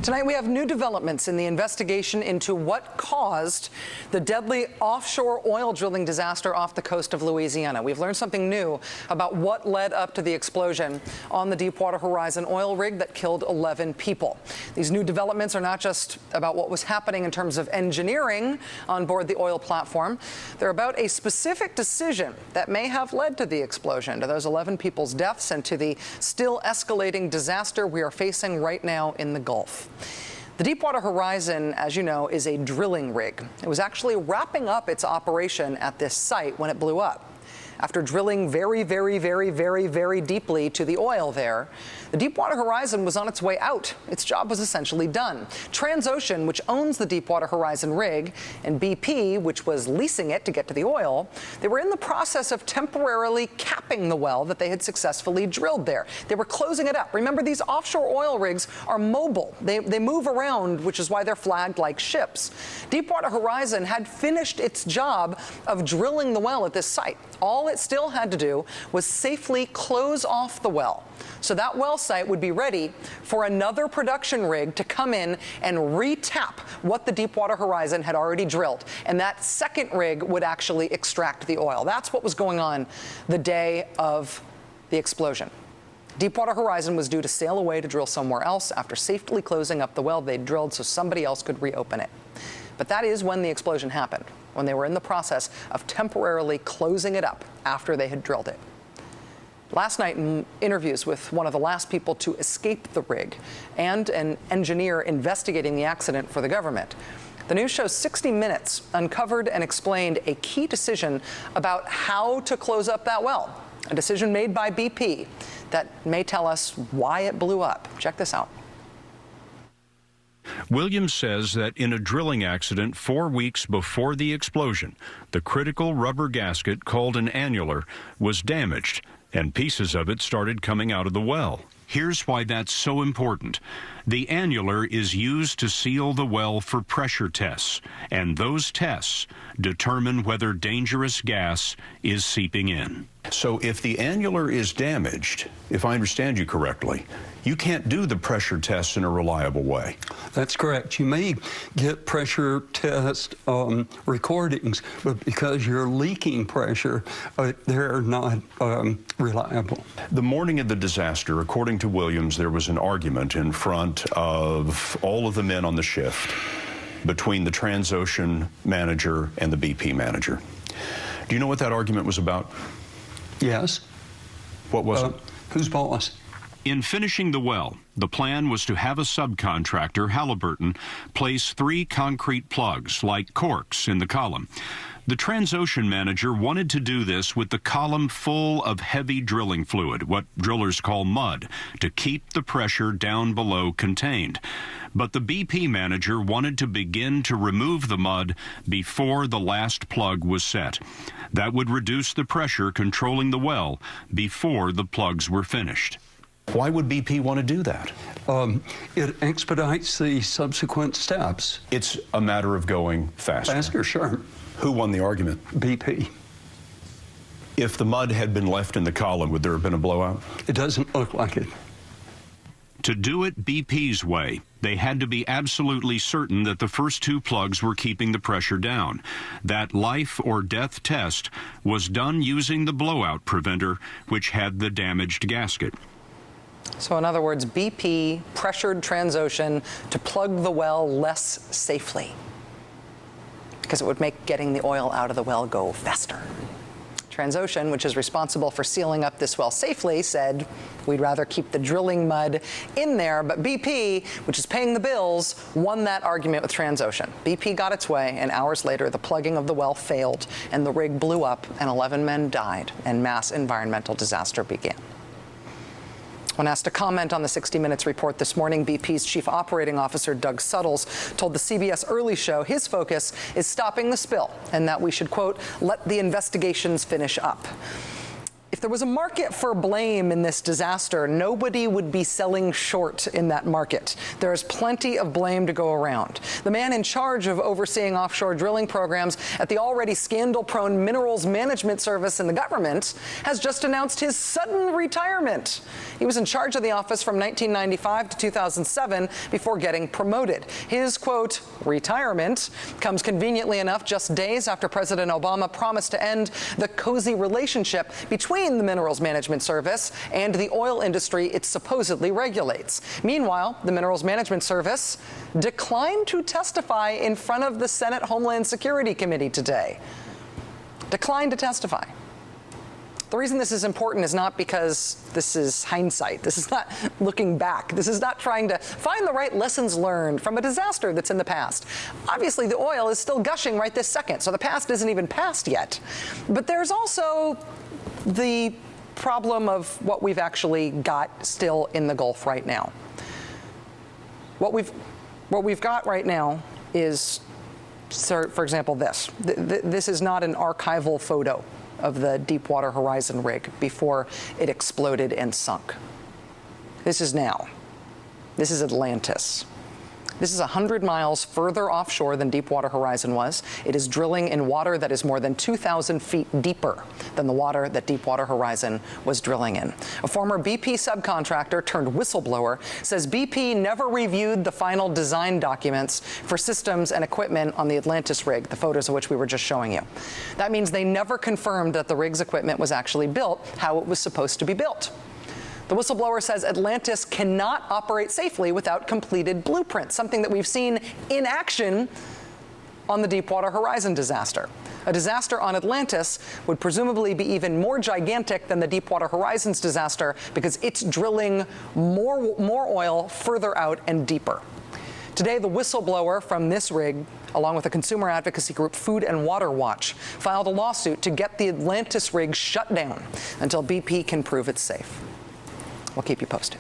Tonight we have new developments in the investigation into what caused the deadly offshore oil drilling disaster off the coast of Louisiana. We've learned something new about what led up to the explosion on the Deepwater Horizon oil rig that killed 11 people. These new developments are not just about what was happening in terms of engineering on board the oil platform. They're about a specific decision that may have led to the explosion, to those 11 people's deaths, and to the still escalating disaster we are facing right now in the Gulf. The Deepwater Horizon, as you know, is a drilling rig. It was actually wrapping up its operation at this site when it blew up. After drilling very deeply to the oil there, the Deepwater Horizon was on its way out. Its job was essentially done. Transocean, which owns the Deepwater Horizon rig, and BP, which was leasing it to get to the oil, they were in the process of temporarily capping the well that they had successfully drilled there. They were closing it up. Remember, these offshore oil rigs are mobile. They move around, which is why they're flagged like ships. Deepwater Horizon had finished its job of drilling the well at this site. All it still had to do was safely close off the well. So that well site would be ready for another production rig to come in and re-tap what the Deepwater Horizon had already drilled. And that second rig would actually extract the oil. That's what was going on the day of the explosion. Deepwater Horizon was due to sail away to drill somewhere else after safely closing up the well they'd drilled so somebody else could reopen it. But that is when the explosion happened, when they were in the process of temporarily closing it up after they had drilled it. Last night, in interviews with one of the last people to escape the rig and an engineer investigating the accident for the government, the news show 60 Minutes uncovered and explained a key decision about how to close up that well, a decision made by BP that may tell us why it blew up. Check this out. Williams says that in a drilling accident 4 weeks before the explosion, the critical rubber gasket called an annular was damaged, and pieces of it started coming out of the well. Here's why that's so important. The annular is used to seal the well for pressure tests, and those tests determine whether dangerous gas is seeping in. So if the annular is damaged, if I understand you correctly, you can't do the pressure tests in a reliable way. That's correct. You may get pressure test recordings, but because you're leaking pressure, they're not reliable. The morning of the disaster, according to Williams, there was an argument in front of all of the men on the shift between the Transocean manager and the BP manager. Do you know what that argument was about? Yes. What was it? Who's boss? In finishing the well, the plan was to have a subcontractor, Halliburton, place 3 concrete plugs, like corks, in the column. The Transocean manager wanted to do this with the column full of heavy drilling fluid, what drillers call mud, to keep the pressure down below contained. But the BP manager wanted to begin to remove the mud before the last plug was set. That would reduce the pressure controlling the well before the plugs were finished. Why would BP want to do that? It expedites the subsequent steps. It's a matter of going faster. Faster, sure. Who won the argument? BP. If the mud had been left in the column, would there have been a blowout? It doesn't look like it. To do it BP's way, they had to be absolutely certain that the first 2 plugs were keeping the pressure down. That life or death test was done using the blowout preventer, which had the damaged gasket. So in other words, BP pressured Transocean to plug the well less safely because it would make getting the oil out of the well go faster. Transocean, which is responsible for sealing up this well safely, said we'd rather keep the drilling mud in there, but BP, which is paying the bills, won that argument with Transocean. BP got its way, and hours later, the plugging of the well failed, and the rig blew up, and 11 men died, and mass environmental disaster began. When asked to comment on the 60 Minutes report this morning, BP's Chief Operating Officer Doug Suttles told the CBS Early Show his focus is stopping the spill and that we should, quote, let the investigations finish up. If there was a market for blame in this disaster, nobody would be selling short in that market. There is plenty of blame to go around. The man in charge of overseeing offshore drilling programs at the already scandal-prone Minerals Management Service in the government has just announced his sudden retirement. He was in charge of the office from 1995 to 2007 before getting promoted. His, quote, retirement comes conveniently enough just days after President Obama promised to end the cozy relationship between the Minerals Management Service and the oil industry it supposedly regulates. Meanwhile, the Minerals Management Service declined to testify in front of the Senate Homeland Security Committee today. Declined to testify. The reason this is important is not because this is hindsight. This is not looking back. This is not trying to find the right lessons learned from a disaster that's in the past. Obviously, the oil is still gushing right this second, so the past isn't even past yet. But there's also the problem of what we've actually got still in the Gulf right now. What we've got right now is, for example, this. This is not an archival photo of the Deepwater Horizon rig before it exploded and sunk. This is now. This is Atlantis. This is 100 miles further offshore than Deepwater Horizon was. It is drilling in water that is more than 2,000 feet deeper than the water that Deepwater Horizon was drilling in. A former BP subcontractor turned whistleblower says BP never reviewed the final design documents for systems and equipment on the Atlantis rig, the photos of which we were just showing you. That means they never confirmed that the rig's equipment was actually built how it was supposed to be built. The whistleblower says Atlantis cannot operate safely without completed blueprints, something that we've seen in action on the Deepwater Horizon disaster. A disaster on Atlantis would presumably be even more gigantic than the Deepwater Horizon's disaster because it's drilling more oil further out and deeper. Today, the whistleblower from this rig, along with the consumer advocacy group Food and Water Watch, filed a lawsuit to get the Atlantis rig shut down until BP can prove it's safe. We'll keep you posted.